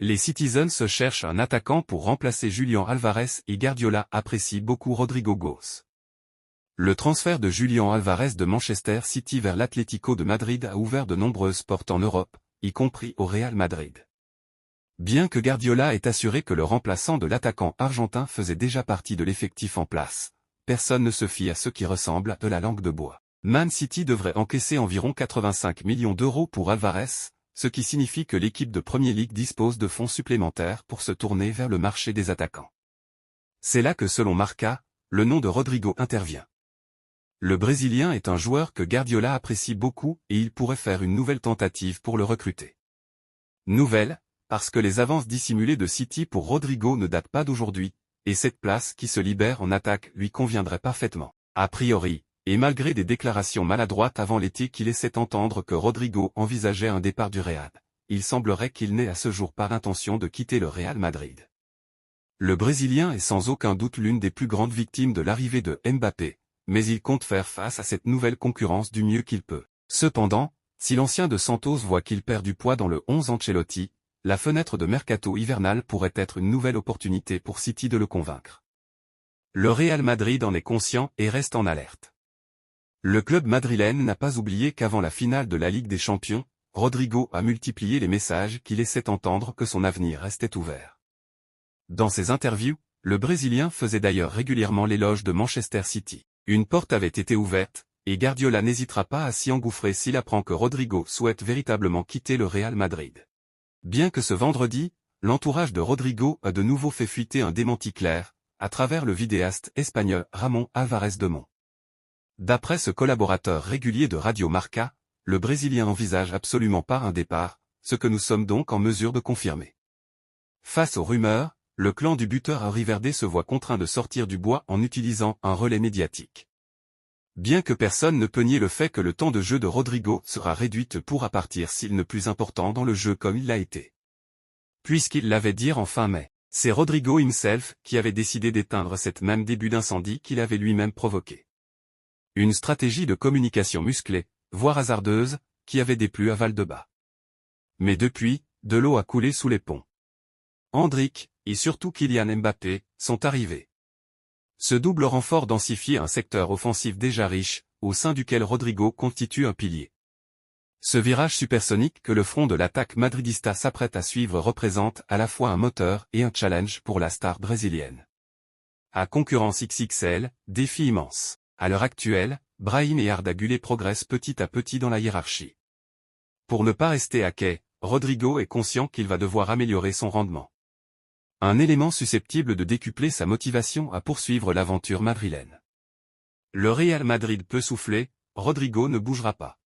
Les Citizens cherchent un attaquant pour remplacer Julián Álvarez et Guardiola apprécie beaucoup Rodrigo Goes. Le transfert de Julián Álvarez de Manchester City vers l'Atlético de Madrid a ouvert de nombreuses portes en Europe, y compris au Real Madrid. Bien que Guardiola ait assuré que le remplaçant de l'attaquant argentin faisait déjà partie de l'effectif en place, personne ne se fie à ce qui ressemble à de la langue de bois. Man City devrait encaisser environ 85 millions d'euros pour Álvarez, ce qui signifie que l'équipe de Premier League dispose de fonds supplémentaires pour se tourner vers le marché des attaquants. C'est là que selon Marca, le nom de Rodrigo intervient. Le Brésilien est un joueur que Guardiola apprécie beaucoup et il pourrait faire une nouvelle tentative pour le recruter. Nouvelle, parce que les avances dissimulées de City pour Rodrigo ne datent pas d'aujourd'hui, et cette place qui se libère en attaque lui conviendrait parfaitement. A priori, et malgré des déclarations maladroites avant l'été qui laissaient entendre que Rodrigo envisageait un départ du Real, il semblerait qu'il n'ait à ce jour pas l'intention de quitter le Real Madrid. Le Brésilien est sans aucun doute l'une des plus grandes victimes de l'arrivée de Mbappé, mais il compte faire face à cette nouvelle concurrence du mieux qu'il peut. Cependant, si l'ancien de Santos voit qu'il perd du poids dans le 11 Ancelotti, la fenêtre de mercato hivernale pourrait être une nouvelle opportunité pour City de le convaincre. Le Real Madrid en est conscient et reste en alerte. Le club madrilène n'a pas oublié qu'avant la finale de la Ligue des Champions, Rodrigo a multiplié les messages qui laissaient entendre que son avenir restait ouvert. Dans ses interviews, le Brésilien faisait d'ailleurs régulièrement l'éloge de Manchester City. Une porte avait été ouverte, et Guardiola n'hésitera pas à s'y engouffrer s'il apprend que Rodrigo souhaite véritablement quitter le Real Madrid. Bien que ce vendredi, l'entourage de Rodrigo a de nouveau fait fuiter un démenti clair, à travers le vidéaste espagnol Ramón Álvarez de Mon. D'après ce collaborateur régulier de Radio Marca, le Brésilien envisage absolument pas un départ, ce que nous sommes donc en mesure de confirmer. Face aux rumeurs, le clan du buteur Henry Verde se voit contraint de sortir du bois en utilisant un relais médiatique. Bien que personne ne peut nier le fait que le temps de jeu de Rodrigo sera réduit pourra partir s'il n'est plus important dans le jeu comme il l'a été. Puisqu'il l'avait dit en fin mai, c'est Rodrigo himself qui avait décidé d'éteindre cette même début d'incendie qu'il avait lui-même provoqué. Une stratégie de communication musclée, voire hasardeuse, qui avait déplu à Val-de-Bas. Mais depuis, de l'eau a coulé sous les ponts. Endrick, et surtout Kylian Mbappé, sont arrivés. Ce double renfort densifie un secteur offensif déjà riche, au sein duquel Rodrigo constitue un pilier. Ce virage supersonique que le front de l'attaque madridista s'apprête à suivre représente à la fois un moteur et un challenge pour la star brésilienne. À concurrence XXL, défi immense. À l'heure actuelle, Brahim et Arda Güler progressent petit à petit dans la hiérarchie. Pour ne pas rester à quai, Rodrigo est conscient qu'il va devoir améliorer son rendement. Un élément susceptible de décupler sa motivation à poursuivre l'aventure madrilène. Le Real Madrid peut souffler, Rodrigo ne bougera pas.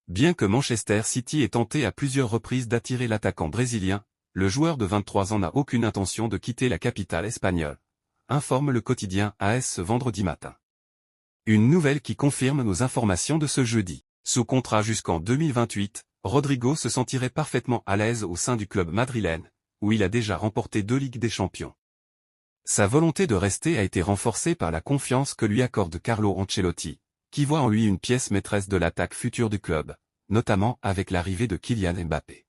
Bien que Manchester City ait tenté à plusieurs reprises d'attirer l'attaquant brésilien, le joueur de 23 ans n'a aucune intention de quitter la capitale espagnole, informe le quotidien AS ce vendredi matin. Une nouvelle qui confirme nos informations de ce jeudi. Sous contrat jusqu'en 2028, Rodrigo se sentirait parfaitement à l'aise au sein du club madrilène, où il a déjà remporté 2 Ligues des Champions. Sa volonté de rester a été renforcée par la confiance que lui accorde Carlo Ancelotti, qui voit en lui une pièce maîtresse de l'attaque future du club, notamment avec l'arrivée de Kylian Mbappé.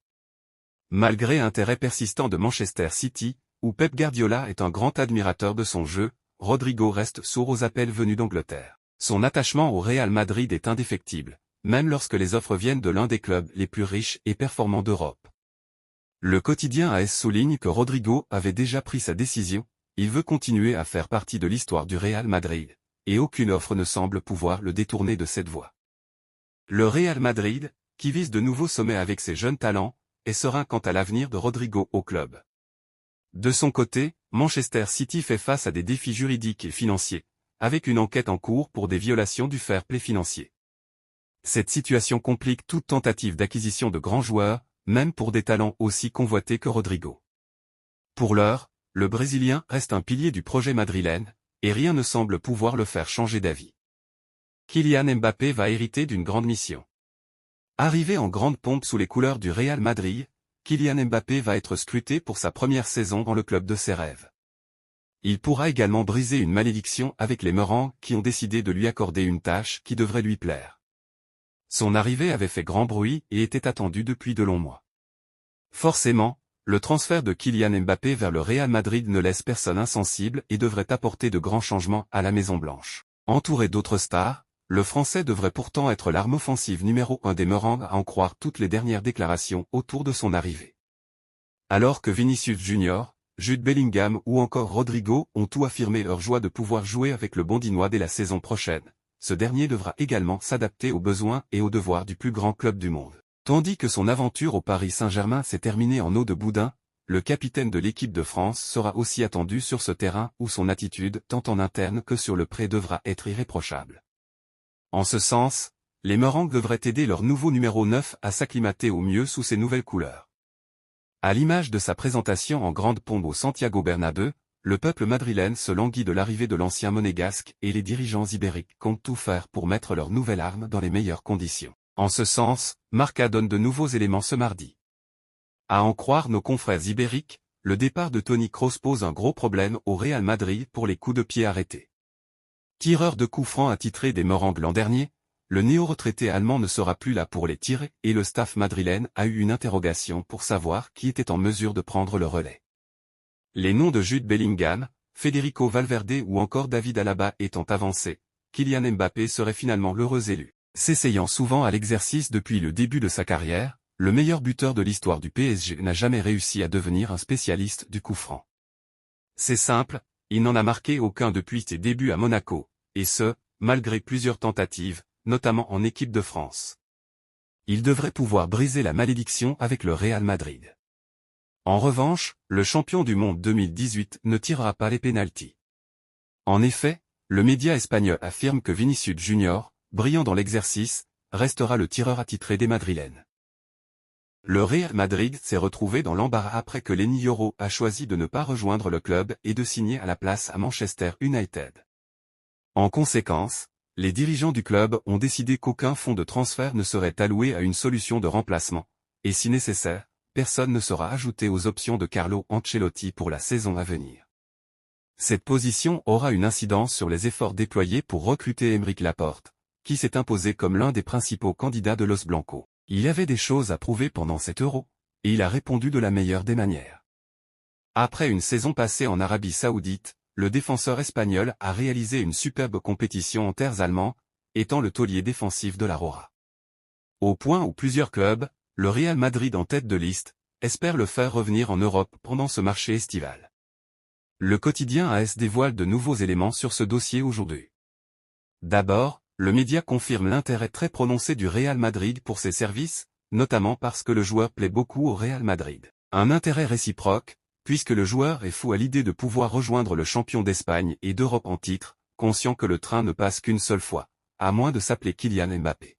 Malgré l'intérêt persistant de Manchester City, où Pep Guardiola est un grand admirateur de son jeu, Rodrigo reste sourd aux appels venus d'Angleterre. Son attachement au Real Madrid est indéfectible, même lorsque les offres viennent de l'un des clubs les plus riches et performants d'Europe. Le quotidien AS souligne que Rodrigo avait déjà pris sa décision, il veut continuer à faire partie de l'histoire du Real Madrid, et aucune offre ne semble pouvoir le détourner de cette voie. Le Real Madrid, qui vise de nouveaux sommets avec ses jeunes talents, est serein quant à l'avenir de Rodrigo au club. De son côté, Manchester City fait face à des défis juridiques et financiers, avec une enquête en cours pour des violations du fair play financier. Cette situation complique toute tentative d'acquisition de grands joueurs, même pour des talents aussi convoités que Rodrigo. Pour l'heure, le Brésilien reste un pilier du projet madrilène, et rien ne semble pouvoir le faire changer d'avis. Kylian Mbappé va hériter d'une grande mission. Arrivé en grande pompe sous les couleurs du Real Madrid, Kylian Mbappé va être scruté pour sa première saison dans le club de ses rêves. Il pourra également briser une malédiction avec les Merengues qui ont décidé de lui accorder une tâche qui devrait lui plaire. Son arrivée avait fait grand bruit et était attendue depuis de longs mois. Forcément, le transfert de Kylian Mbappé vers le Real Madrid ne laisse personne insensible et devrait apporter de grands changements à la Maison-Blanche. Entouré d'autres stars, le Français devrait pourtant être l'arme offensive numéro 1 des Merengues à en croire toutes les dernières déclarations autour de son arrivée. Alors que Vinicius Junior, Jude Bellingham ou encore Rodrigo ont tout affirmé leur joie de pouvoir jouer avec le Bondinois dès la saison prochaine, ce dernier devra également s'adapter aux besoins et aux devoirs du plus grand club du monde. Tandis que son aventure au Paris Saint-Germain s'est terminée en eau de boudin, le capitaine de l'équipe de France sera aussi attendu sur ce terrain où son attitude, tant en interne que sur le pré, devra être irréprochable. En ce sens, les Merengues devraient aider leur nouveau numéro 9 à s'acclimater au mieux sous ses nouvelles couleurs. À l'image de sa présentation en grande pompe au Santiago Bernabéu, le peuple madrilène se languit de l'arrivée de l'ancien monégasque et les dirigeants ibériques comptent tout faire pour mettre leur nouvelle arme dans les meilleures conditions. En ce sens, Marca donne de nouveaux éléments ce mardi. À en croire nos confrères ibériques, le départ de Toni Kroos pose un gros problème au Real Madrid pour les coups de pied arrêtés. Tireur de coups francs attitré des Merengues l'an dernier, le néo-retraité allemand ne sera plus là pour les tirer et le staff madrilène a eu une interrogation pour savoir qui était en mesure de prendre le relais. Les noms de Jude Bellingham, Federico Valverde ou encore David Alaba étant avancés, Kylian Mbappé serait finalement l'heureux élu. S'essayant souvent à l'exercice depuis le début de sa carrière, le meilleur buteur de l'histoire du PSG n'a jamais réussi à devenir un spécialiste du coup franc. C'est simple, il n'en a marqué aucun depuis ses débuts à Monaco, et ce, malgré plusieurs tentatives, notamment en équipe de France. Il devrait pouvoir briser la malédiction avec le Real Madrid. En revanche, le champion du monde 2018 ne tirera pas les pénaltys. En effet, le média espagnol affirme que Vinicius Junior, brillant dans l'exercice, restera le tireur attitré des Madrilènes. Le Real Madrid s'est retrouvé dans l'embarras après que Lenny Yoro a choisi de ne pas rejoindre le club et de signer à la place à Manchester United. En conséquence, les dirigeants du club ont décidé qu'aucun fonds de transfert ne serait alloué à une solution de remplacement, et si nécessaire, personne ne sera ajouté aux options de Carlo Ancelotti pour la saison à venir. Cette position aura une incidence sur les efforts déployés pour recruter Aymeric Laporte, qui s'est imposé comme l'un des principaux candidats de Los Blancos. Il y avait des choses à prouver pendant cet Euro, et il a répondu de la meilleure des manières. Après une saison passée en Arabie Saoudite, le défenseur espagnol a réalisé une superbe compétition en terres allemandes, étant le taulier défensif de la Rora. Au point où plusieurs clubs, le Real Madrid en tête de liste, espèrent le faire revenir en Europe pendant ce marché estival. Le quotidien AS dévoile de nouveaux éléments sur ce dossier aujourd'hui. D'abord, le média confirme l'intérêt très prononcé du Real Madrid pour ses services, notamment parce que le joueur plaît beaucoup au Real Madrid. Un intérêt réciproque, puisque le joueur est fou à l'idée de pouvoir rejoindre le champion d'Espagne et d'Europe en titre, conscient que le train ne passe qu'une seule fois, à moins de s'appeler Kylian Mbappé.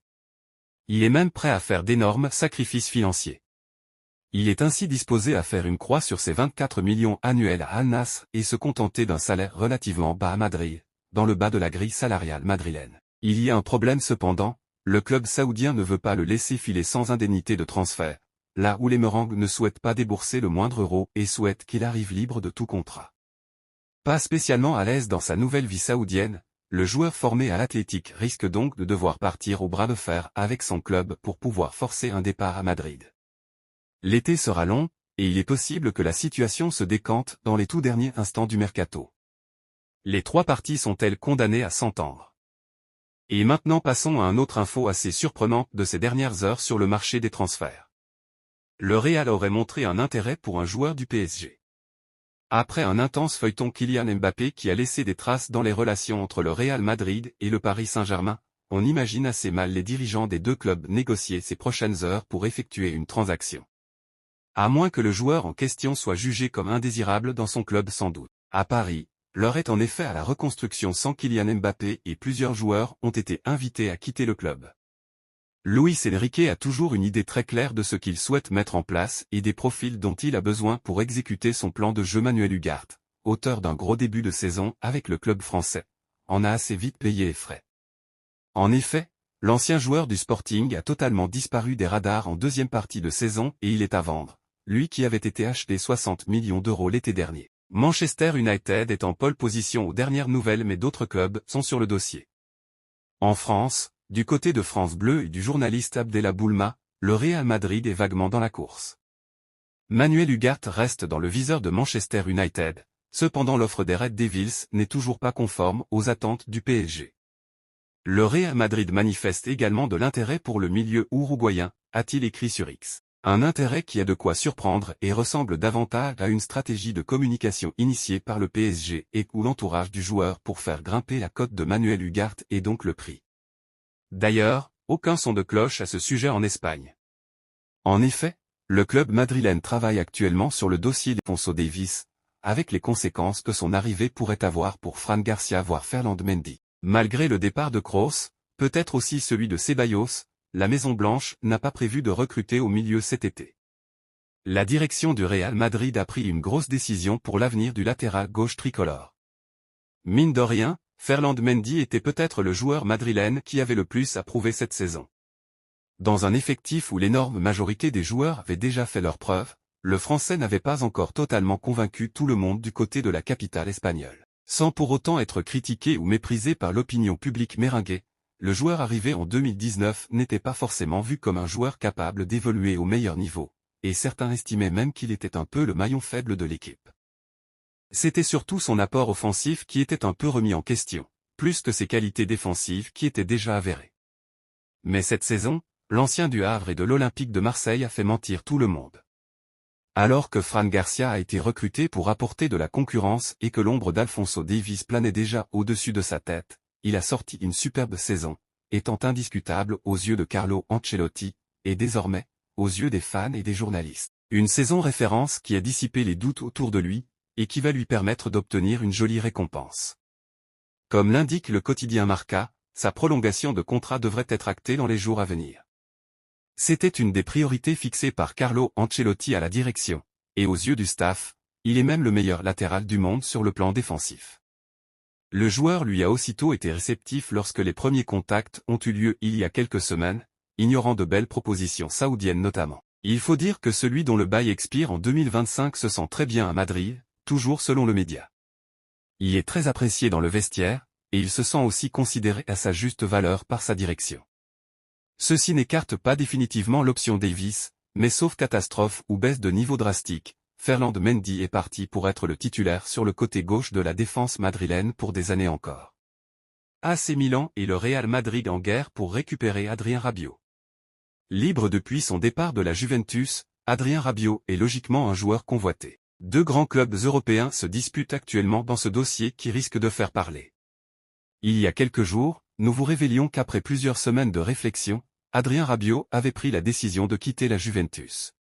Il est même prêt à faire d'énormes sacrifices financiers. Il est ainsi disposé à faire une croix sur ses 24 millions annuels à Al Nassr et se contenter d'un salaire relativement bas à Madrid, dans le bas de la grille salariale madrilène. Il y a un problème cependant, le club saoudien ne veut pas le laisser filer sans indemnité de transfert, là où les Merengues ne souhaitent pas débourser le moindre euro et souhaitent qu'il arrive libre de tout contrat. Pas spécialement à l'aise dans sa nouvelle vie saoudienne, le joueur formé à l'Athletic risque donc de devoir partir au bras de fer avec son club pour pouvoir forcer un départ à Madrid. L'été sera long, et il est possible que la situation se décante dans les tout derniers instants du mercato. Les trois parties sont-elles condamnées à s'entendre? Et maintenant passons à un autre info assez surprenante de ces dernières heures sur le marché des transferts. Le Real aurait montré un intérêt pour un joueur du PSG. Après un intense feuilleton Kylian Mbappé qui a laissé des traces dans les relations entre le Real Madrid et le Paris Saint-Germain, on imagine assez mal les dirigeants des deux clubs négocier ces prochaines heures pour effectuer une transaction. À moins que le joueur en question soit jugé comme indésirable dans son club sans doute. À Paris, l'heure est en effet à la reconstruction sans Kylian Mbappé et plusieurs joueurs ont été invités à quitter le club. Luis Enrique a toujours une idée très claire de ce qu'il souhaite mettre en place et des profils dont il a besoin pour exécuter son plan de jeu. Manuel Ugarte, auteur d'un gros début de saison avec le club français, en a assez vite payé les frais. En effet, l'ancien joueur du Sporting a totalement disparu des radars en deuxième partie de saison et il est à vendre, lui qui avait été acheté 60 millions d'euros l'été dernier. Manchester United est en pole position aux dernières nouvelles mais d'autres clubs sont sur le dossier. En France, du côté de France Bleu et du journaliste Abdellah Boulma, le Real Madrid est vaguement dans la course. Manuel Ugarte reste dans le viseur de Manchester United, cependant l'offre des Red Devils n'est toujours pas conforme aux attentes du PSG. Le Real Madrid manifeste également de l'intérêt pour le milieu uruguayen, a-t-il écrit sur X. Un intérêt qui a de quoi surprendre et ressemble davantage à une stratégie de communication initiée par le PSG et ou l'entourage du joueur pour faire grimper la cote de Manuel Ugarte et donc le prix. D'ailleurs, aucun son de cloche à ce sujet en Espagne. En effet, le club madrilène travaille actuellement sur le dossier d'Alphonso Davies, avec les conséquences que son arrivée pourrait avoir pour Fran Garcia voire Ferland Mendy. Malgré le départ de Kroos, peut-être aussi celui de Ceballos, la Maison-Blanche n'a pas prévu de recruter au milieu cet été. La direction du Real Madrid a pris une grosse décision pour l'avenir du latéral gauche tricolore. Mine de rien, Ferland Mendy était peut-être le joueur madrilène qui avait le plus à prouver cette saison. Dans un effectif où l'énorme majorité des joueurs avaient déjà fait leurs preuves, le Français n'avait pas encore totalement convaincu tout le monde du côté de la capitale espagnole. Sans pour autant être critiqué ou méprisé par l'opinion publique méringuée, le joueur arrivé en 2019 n'était pas forcément vu comme un joueur capable d'évoluer au meilleur niveau, et certains estimaient même qu'il était un peu le maillon faible de l'équipe. C'était surtout son apport offensif qui était un peu remis en question, plus que ses qualités défensives qui étaient déjà avérées. Mais cette saison, l'ancien du Havre et de l'Olympique de Marseille a fait mentir tout le monde. Alors que Fran Garcia a été recruté pour apporter de la concurrence et que l'ombre d'Alphonso Davies planait déjà au-dessus de sa tête, il a sorti une superbe saison, étant indiscutable aux yeux de Carlo Ancelotti, et désormais, aux yeux des fans et des journalistes. Une saison référence qui a dissipé les doutes autour de lui, et qui va lui permettre d'obtenir une jolie récompense. Comme l'indique le quotidien Marca, sa prolongation de contrat devrait être actée dans les jours à venir. C'était une des priorités fixées par Carlo Ancelotti à la direction, et aux yeux du staff, il est même le meilleur latéral du monde sur le plan défensif. Le joueur lui a aussitôt été réceptif lorsque les premiers contacts ont eu lieu il y a quelques semaines, ignorant de belles propositions saoudiennes notamment. Il faut dire que celui dont le bail expire en 2025 se sent très bien à Madrid, toujours selon le média. Il est très apprécié dans le vestiaire, et il se sent aussi considéré à sa juste valeur par sa direction. Ceci n'écarte pas définitivement l'option Davies, mais sauf catastrophe ou baisse de niveau drastique, Ferland Mendy est parti pour être le titulaire sur le côté gauche de la défense madrilène pour des années encore. AC Milan et le Real Madrid en guerre pour récupérer Adrien Rabiot. Libre depuis son départ de la Juventus, Adrien Rabiot est logiquement un joueur convoité. Deux grands clubs européens se disputent actuellement dans ce dossier qui risque de faire parler. Il y a quelques jours, nous vous révélions qu'après plusieurs semaines de réflexion, Adrien Rabiot avait pris la décision de quitter la Juventus.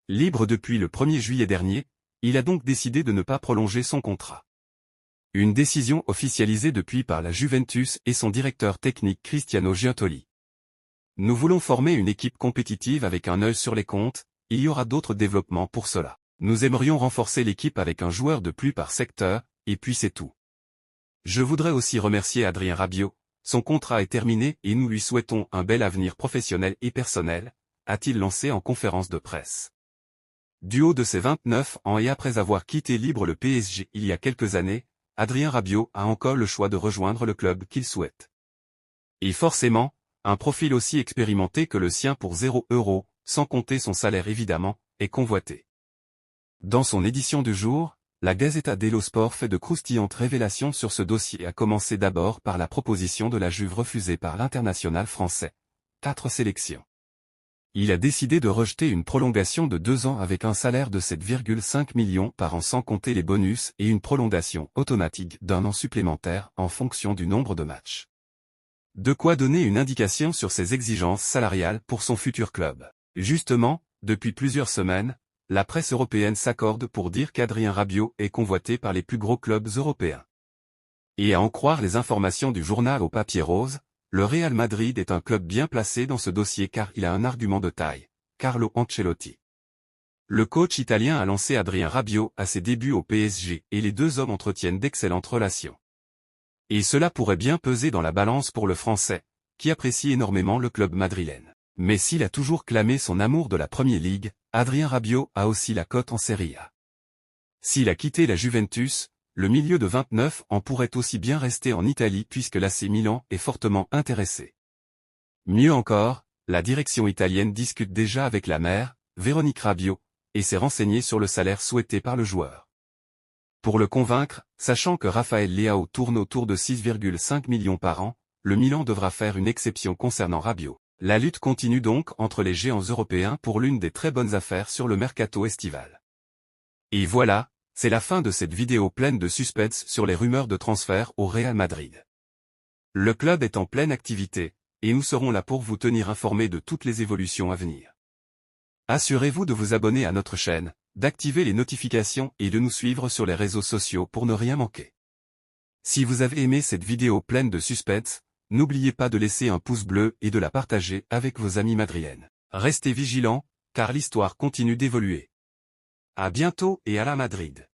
Libre depuis le 1er juillet dernier, il a donc décidé de ne pas prolonger son contrat. Une décision officialisée depuis par la Juventus et son directeur technique Cristiano Giuntoli. Nous voulons former une équipe compétitive avec un œil sur les comptes, il y aura d'autres développements pour cela. Nous aimerions renforcer l'équipe avec un joueur de plus par secteur, et puis c'est tout. Je voudrais aussi remercier Adrien Rabiot, son contrat est terminé et nous lui souhaitons un bel avenir professionnel et personnel, a-t-il lancé en conférence de presse. Du haut de ses 29 ans et après avoir quitté libre le PSG il y a quelques années, Adrien Rabiot a encore le choix de rejoindre le club qu'il souhaite. Et forcément, un profil aussi expérimenté que le sien pour 0 €, sans compter son salaire évidemment, est convoité. Dans son édition du jour, la Gazzetta dello Sport fait de croustillantes révélations sur ce dossier, à commencer d'abord par la proposition de la Juve refusée par l'international français. 4 sélections. Il a décidé de rejeter une prolongation de 2 ans avec un salaire de 7,5 millions par an sans compter les bonus et une prolongation automatique d'1 an supplémentaire en fonction du nombre de matchs. De quoi donner une indication sur ses exigences salariales pour son futur club. Justement, depuis plusieurs semaines, la presse européenne s'accorde pour dire qu'Adrien Rabiot est convoité par les plus gros clubs européens. Et à en croire les informations du journal au papier rose, le Real Madrid est un club bien placé dans ce dossier car il a un argument de taille, Carlo Ancelotti. Le coach italien a lancé Adrien Rabiot à ses débuts au PSG et les deux hommes entretiennent d'excellentes relations. Et cela pourrait bien peser dans la balance pour le Français, qui apprécie énormément le club madrilène. Mais s'il a toujours clamé son amour de la Premier League, Adrien Rabiot a aussi la cote en Serie A. S'il a quitté la Juventus, le milieu de 29 ans pourrait aussi bien rester en Italie puisque l'AC Milan est fortement intéressé. Mieux encore, la direction italienne discute déjà avec la mère, Véronique Rabiot, et s'est renseigné sur le salaire souhaité par le joueur. Pour le convaincre, sachant que Raphaël Leao tourne autour de 6,5 millions par an, le Milan devra faire une exception concernant Rabiot. La lutte continue donc entre les géants européens pour l'une des très bonnes affaires sur le mercato estival. Et voilà, c'est la fin de cette vidéo pleine de suspense sur les rumeurs de transfert au Real Madrid. Le club est en pleine activité, et nous serons là pour vous tenir informés de toutes les évolutions à venir. Assurez-vous de vous abonner à notre chaîne, d'activer les notifications et de nous suivre sur les réseaux sociaux pour ne rien manquer. Si vous avez aimé cette vidéo pleine de suspense, n'oubliez pas de laisser un pouce bleu et de la partager avec vos amis madriennes. Restez vigilants, car l'histoire continue d'évoluer. À bientôt et à la Madrid.